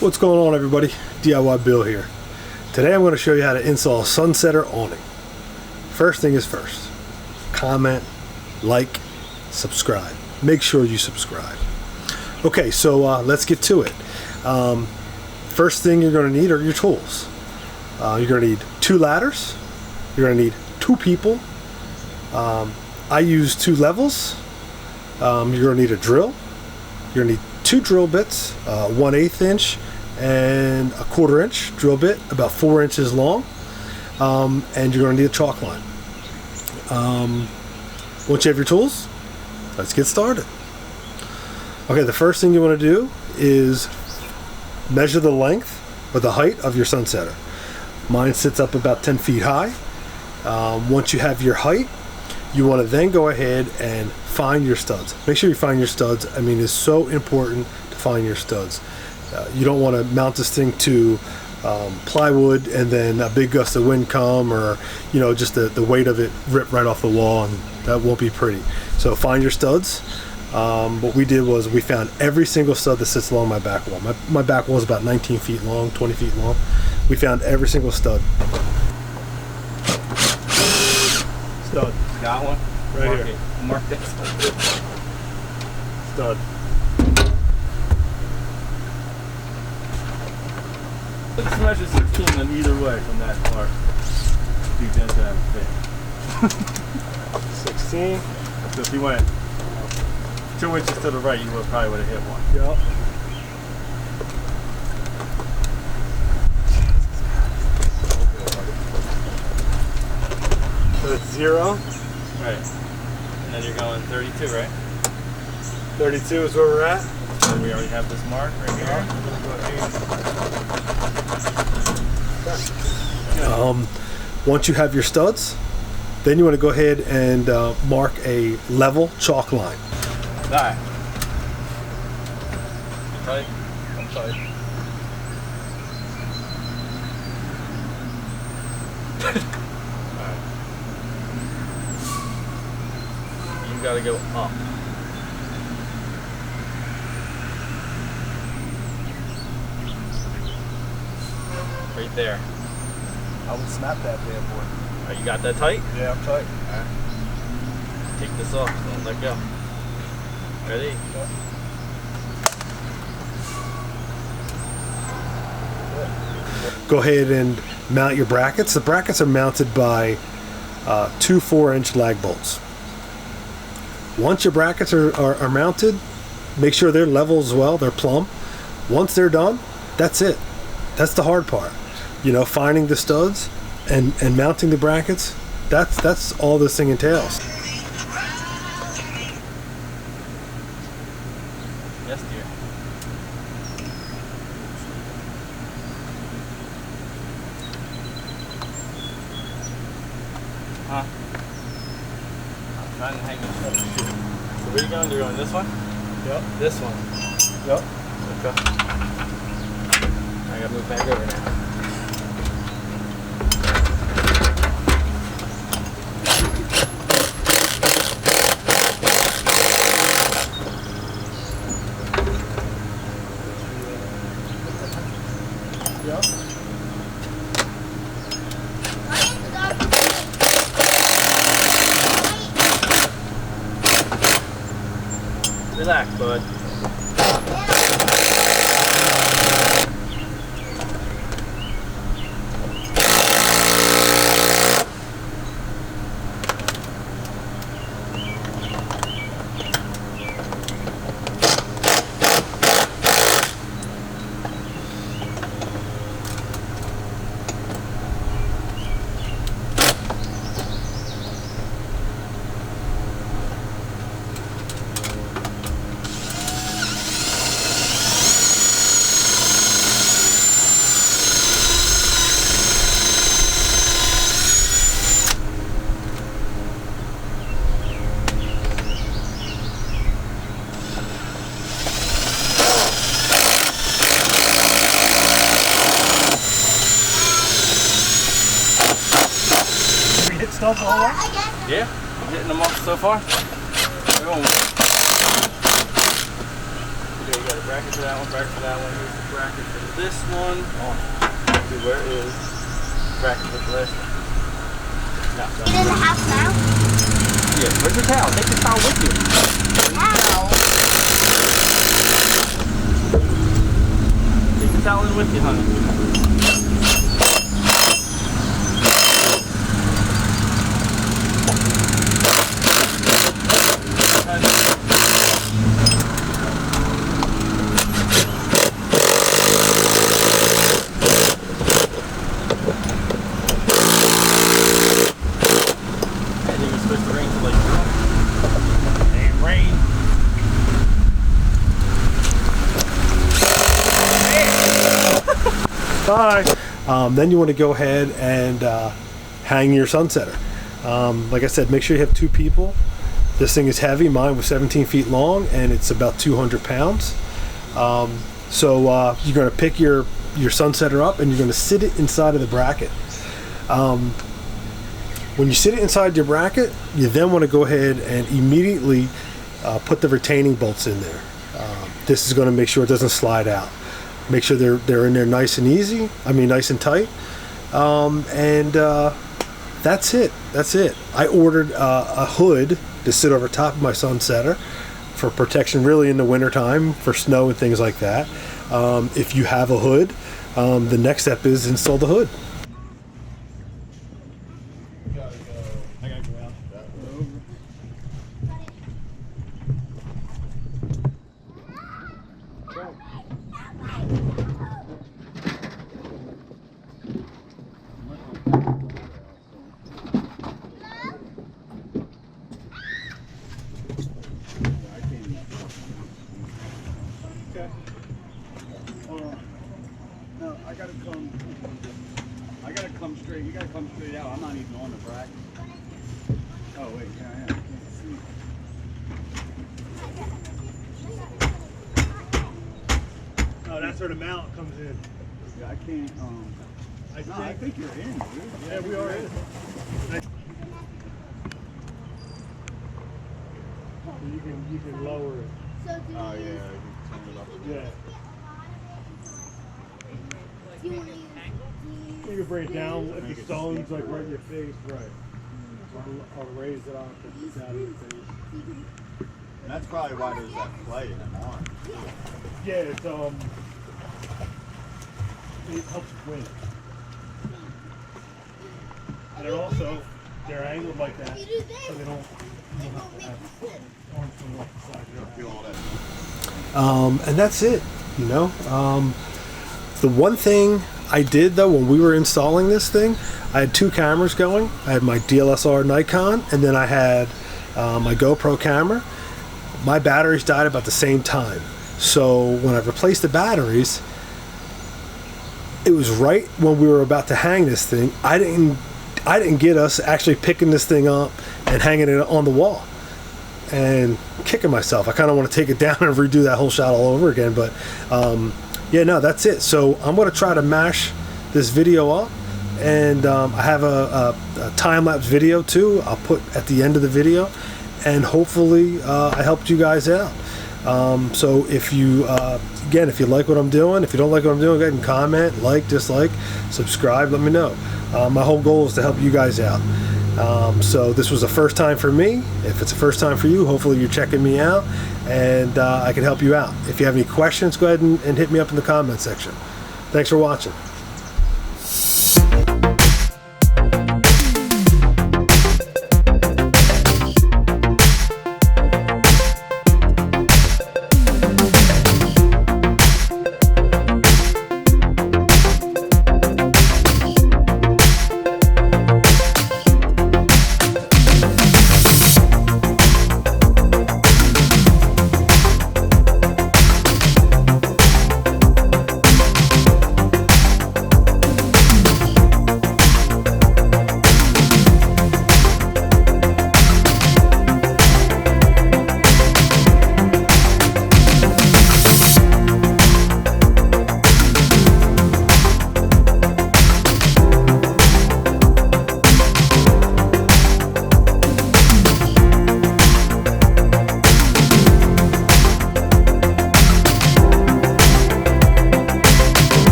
What's going on, everybody? DIY Bill here. Today I'm going to show you how to install SunSetter awning. First thing is first. Comment, like, subscribe. Make sure you subscribe. Okay, so let's get to it. First thing you're going to need are your tools. You're going to need 2 ladders. You're going to need 2 people. I use 2 levels. You're going to need a drill. You're going to need 2 drill bits, 1/8 inch and a 1/4 inch drill bit, about 4 inches long, and you're going to need a chalk line. Once you have your tools, let's get started. Okay, the first thing you want to do is measure the length or the height of your SunSetter. Mine sits up about 10 feet high. Once you have your height, you want to then go ahead and find your studs. Make sure you find your studs. I mean, it's so important to find your studs. You don't want to mount this thing to plywood and then a big gust of wind come, or just the weight of it rip right off the wall, and that won't be pretty. So find your studs. What we did was we found every single stud that sits along my back wall. My back wall is about 19 feet long, 20 feet long. We found every single stud. Stud. Got one? Right Mark here. It. Mark this one. Stud. Let's measure 16 in either way from that part. You didn't have a fit. 16. So if you went 2 inches to the right, you probably would have hit one. Yep. So it's 0. Right. And then you're going 32, right? 32 is where we're at. So we already have this mark right here. Once you have your studs, then you want to go ahead and mark a level chalk line. Alright. Tight? I'm tight. Alright. You gotta go up. Right there. I would snap that bad boy. Alright, you got that tight? Yeah, I'm tight. Alright. Take this off, don't let go. Ready? Yep. Go ahead and mount your brackets. The brackets are mounted by 2 4-inch lag bolts. Once your brackets are mounted, make sure they're level as well, they're plumb. Once they're done, that's it. That's the hard part. Finding the studs and mounting the brackets, that's all this thing entails. Yes, dear. Huh? I'm trying to hang it. So where are you going? You're going this one? Yep. This one? Yep. Okay. I gotta move back over now. Yep. Relax, bud. stuff all right? Yeah, I'm getting them off so far. Yeah, you gotta Bracket for that one, bracket for that one. Here's the bracket for this one. Oh, dude, where is bracket for the last one? No, Get in the house now? yeah, where's your towel? Take your towel with you. Take the towel in with you, honey. Bye. Then you want to go ahead and hang your SunSetter. Like I said, make sure you have 2 people. This thing is heavy. Mine was 17 feet long and it's about 200 pounds. So you're going to pick your SunSetter up and you're going to sit it inside of the bracket. When you sit it inside your bracket, you then want to go ahead and immediately put the retaining bolts in there. This is going to make sure it doesn't slide out. Make sure they're in there nice and easy. I mean, nice and tight. And that's it. That's it. I ordered a hood to sit over top of my SunSetter for protection, really in the wintertime for snow and things like that. If you have a hood, the next step is install the hood. I gotta go out. Okay. Hold on. No, I gotta come straight. You gotta come straight out. I'm not even on the bracket. Oh wait, yeah, I am. I can't see. Oh, that's where the mount comes in. Yeah, I can't. I think you're in, dude. Yeah, we are in. You can lower it. So do Oh you, yeah, you can turn it up. Yeah. do you want to use You can bring it down if the stone's like right in your face, right? Or raise it off if it's out of your face. And that's probably why there's that play in them arms. Yeah, it's it helps win. And they're also they're angled like that, so they don't have to have arms from off the side. You don't feel all that. And that's it, you know. The one thing I did though when we were installing this thing, I had 2 cameras going. I had my DLSR Nikon, and then I had my GoPro camera. My batteries died about the same time. So when I replaced the batteries, it was right when we were about to hang this thing. I didn't get us actually picking this thing up and hanging it on the wall and kicking myself. I kind of want to take it down and redo that whole shot all over again, but yeah, no, that's it. So I'm going to try to mash this video up, and I have a time-lapse video too. I'll put at the end of the video, and hopefully I helped you guys out. So if you again, if you like what I'm doing, if you don't like what I'm doing, go ahead and comment, like, dislike, subscribe, let me know. My whole goal is to help you guys out. So this was the first time for me. If it's the first time for you, hopefully you're checking me out, and I can help you out. If you have any questions, go ahead and hit me up in the comment section. Thanks for watching.